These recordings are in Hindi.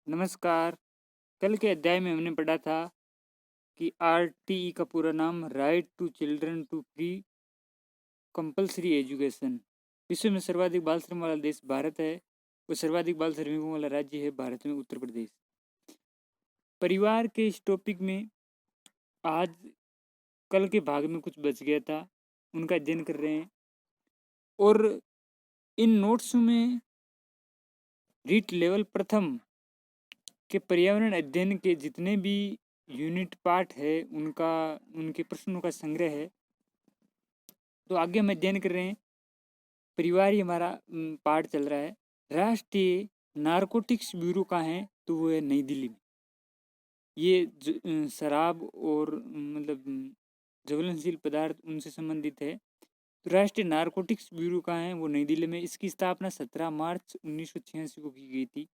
नमस्कार। कल के अध्याय में हमने पढ़ा था कि आरटीई का पूरा नाम right to children to free compulsory education. विश्व में सर्वाधिक बाल श्रम वाला देश भारत है और सर्वाधिक बाल श्रमिकों वाला राज्य है भारत में उत्तर प्रदेश। परिवार के इस टॉपिक में आज कल के भाग में कुछ बच गया था, उनका अध्ययन कर रहे हैं। और इन नोट्स में रीट लेवल प्रथम के पर्यावरण अध्ययन के जितने भी यूनिट पार्ट है उनके प्रश्नों का संग्रह है। तो आगे हम अध्ययन कर रहे हैं। परिवार ही हमारा पार्ट चल रहा है। राष्ट्रीय नारकोटिक्स ब्यूरो कहाँ है? तो वो है नई दिल्ली में। ये शराब और ज्वलनशील पदार्थ उनसे संबंधित है। तो राष्ट्रीय नारकोटिक्स ब्यूरो कहाँ है? वो नई दिल्ली में। इसकी स्थापना 17 मार्च 1986 को की गई थी।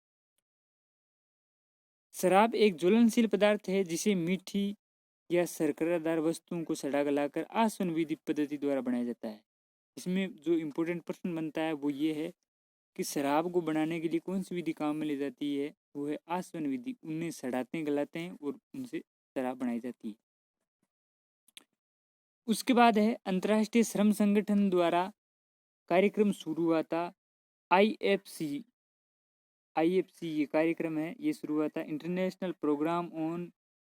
शराब एक ज्वलनशील पदार्थ है जिसे मीठी या शर्करादार वस्तुओं को सड़ा गलाकर आसवन विधि पद्धति द्वारा बनाया जाता है। इसमें जो इम्पोर्टेंट प्रश्न बनता है वो ये है कि शराब को बनाने के लिए कौन सी विधि काम में ली जाती है? वो है आसवन विधि। उन्हें सड़ाते हैं, गलाते हैं और उनसे शराब बनाई जाती है। उसके बाद है अंतर्राष्ट्रीय श्रम संगठन द्वारा कार्यक्रम शुरू हुआ था। IFC ये कार्यक्रम है, ये शुरू हुआ था। International programme on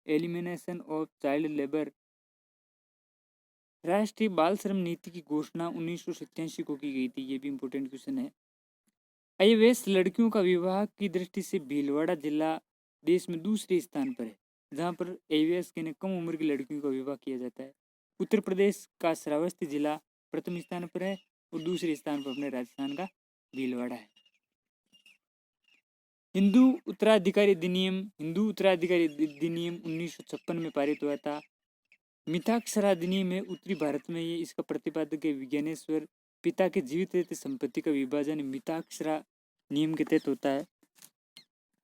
elimination of child labour. राष्ट्रीय बाल श्रम नीति की घोषणा 1987 को की गई थी। ये भी इम्पोर्टेंट क्वेश्चन है। अयवैस लड़कियों का विवाह की दृष्टि से भीलवाड़ा जिला देश में दूसरे स्थान पर है, जहां पर अयवैस के कम उम्र की लड़कियों का विवाह किया जाता है। उत्तर प्रदेश का श्रावस्ती जिला प्रथम स्थान पर है और दूसरे स्थान पर अपने राजस्थान का भीलवाड़ा है। हिंदू उत्तराधिकारी अधिनियम 1956 में पारित हुआ था। मिताक्षरा अधिनियम है उत्तरी भारत में। ये इसका प्रतिपादक है विज्ञानेश्वर। पिता के जीवित रहते संपत्ति का विभाजन मिताक्षरा नियम के तहत होता है।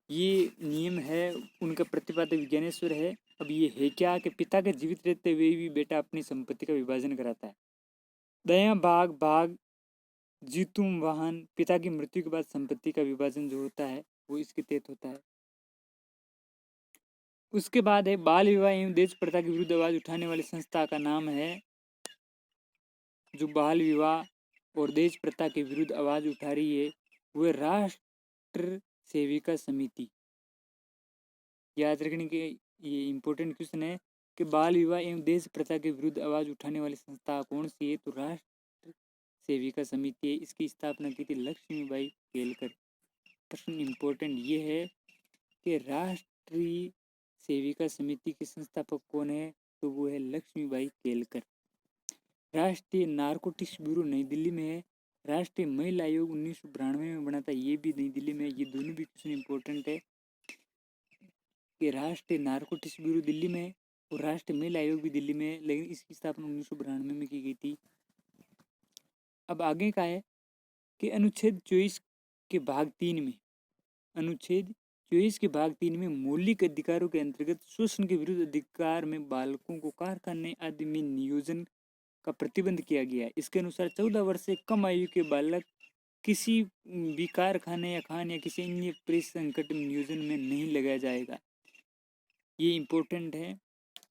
ये नियम है, उनका प्रतिपादक विज्ञानेश्वर है। अब ये है क्या कि पिता के जीवित रहते हुए भी बेटा अपनी संपत्ति का विभाजन कराता है। दया भाग जीतुम वाहन, पिता की मृत्यु के बाद संपत्ति का विभाजन जो होता है वो इसके तहत होता है। उसके बाद है बाल विवाह एवं देश प्रथा के विरुद्ध आवाज उठाने वाली संस्था का नाम है, जो बाल विवाह और देश प्रथा के विरुद्ध आवाज उठा रही है, वह राष्ट्र सेविका समिति। याद रखने के ये इम्पोर्टेंट क्वेश्चन है कि बाल विवाह एवं देश प्रथा के विरुद्ध आवाज उठाने वाली संस्था कौन सी है? तो राष्ट्र सेविका समिति है। इसकी स्थापना की थी लक्ष्मीबाई केलकर। प्रश्न इम्पोर्टेंट ये है कि राष्ट्रीय सेविका समिति के संस्थापक कौन है? तो वो है लक्ष्मीबाई केलकर। राष्ट्रीय नारकोटिक्स ब्यूरो नई दिल्ली में है। राष्ट्रीय महिला आयोग 1992 में बना था, ये भी नई दिल्ली में है। ये दोनों भी क्वेश्चन इम्पोर्टेंट है कि राष्ट्रीय नारकोटिक्स ब्यूरो दिल्ली में है और राष्ट्रीय महिला आयोग भी दिल्ली में है, लेकिन इसकी स्थापना 1992 में की गई थी। अब आगे का है कि अनुच्छेद 24 के भाग 3 में मौलिक अधिकारों के अंतर्गत शोषण के विरुद्ध अधिकार में बालकों को कारखाने आदि में नियोजन का प्रतिबंध किया गया। इसके अनुसार 14 वर्ष से कम आयु के बालक किसी भी कारखाने या खान या किसी अन्य परिसंकट में नियोजन में नहीं लगाया जाएगा। ये इम्पोर्टेंट है।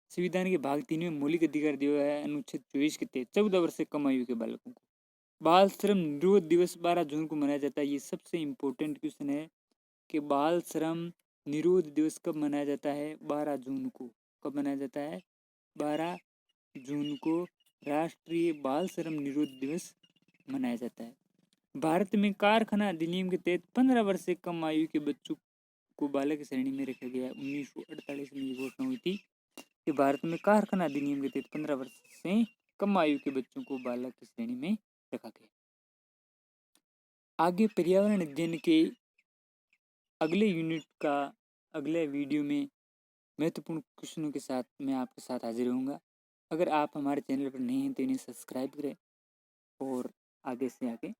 संविधान के भाग 3 में मौलिक अधिकार दिया है अनुच्छेद 24 के तहत 14 वर्ष से कम आयु के बालकों को। बाल श्रम निरोध दिवस 12 जून को मनाया जाता है। ये सबसे इम्पोर्टेंट क्वेश्चन है कि बाल श्रम निरोध दिवस कब मनाया जाता है? 12 जून को। कब मनाया जाता है? 12 जून को राष्ट्रीय बाल श्रम निरोध दिवस मनाया जाता है। भारत में कारखाना अधिनियम के तहत 15 वर्ष से कम आयु के बच्चों को बालक श्रेणी में रखा गया। 1948 में ये घोषणा हुई थी कि भारत में कारखाना अधिनियम के तहत 15 वर्ष से कम आयु के बच्चों को बालक की श्रेणी में रखा गया। आगे पर्यावरण अध्ययन के अगले यूनिट का अगले वीडियो में महत्वपूर्ण क्वेश्चनों के साथ मैं आपके साथ हाजिर रहूँगा। अगर आप हमारे चैनल पर नए हैं तो इन्हें सब्सक्राइब करें और आगे से आगे